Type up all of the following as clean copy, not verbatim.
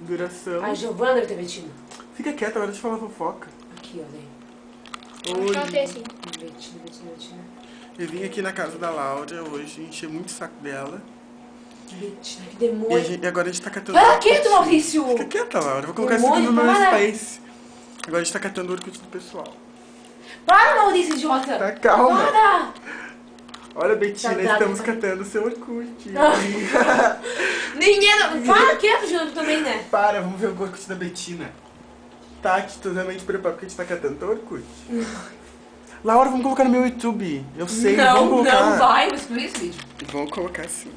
duração. A Giovana deve ter Betina. Fica quieta, agora deixa eu falar fofoca. Aqui, ó, daí. Acho que ela tem assim. Betina. Eu vim aqui na casa da Laura hoje, encher muito o saco dela. Betina, que E, demônio. e agora a gente tá catando... Para quieto, Maurício! Fica quieta, Laura. Eu vou colocar Demônio, isso aqui no meu para. Space. Agora a gente tá catando o Orkut do pessoal. Para, Maurício, idiota! Tá, calma. Para! Olha, Betina, Tá, estamos tá. catando o seu Orkut. Nem é... Para quieto, Júlio, também, né? Para, vamos ver o Orkut da Betina. Tati, totalmente preparado porque a gente tá catando teu Orkut. Laura, vamos colocar no meu YouTube. Eu sei, vamos colocar. Não vai, mas exclui esse vídeo. Vamos colocar sim.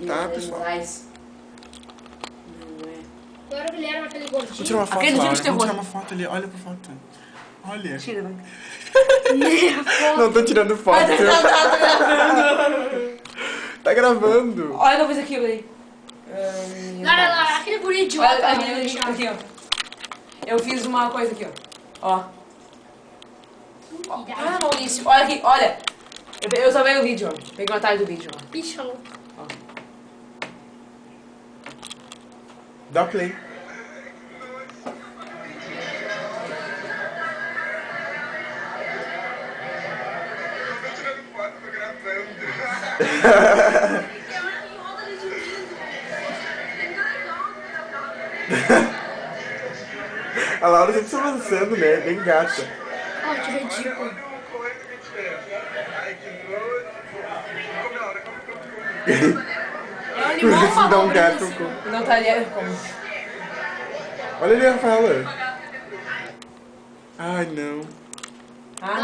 Tá, pessoal. Agora o Guilherme, aquele gordinho. Vou tirar uma foto, Aquele Laura. vídeo de terror. Vamos tirar uma foto ali. Olha pra foto. Olha. Tira, vai. Não tô tirando foto. Tá gravando. Tá gravando. Olha o que eu fiz aqui, peraí. Lara, Lara, aquele guri idiota. Olha né, aqui, ó. Eu fiz uma coisa aqui, ó. Ah, Maurício, olha aqui, olha. Eu salvei o vídeo, ó. Peguei uma tarde do vídeo, ó. Bicho, louco. Dá o play. A Laura sempre se avançando, né? Bem gata. Ah, que ridículo. É um Por limão, isso dá um gato. Não tá ali, como? Olha ali, Rafaela. Ai, não. Ah,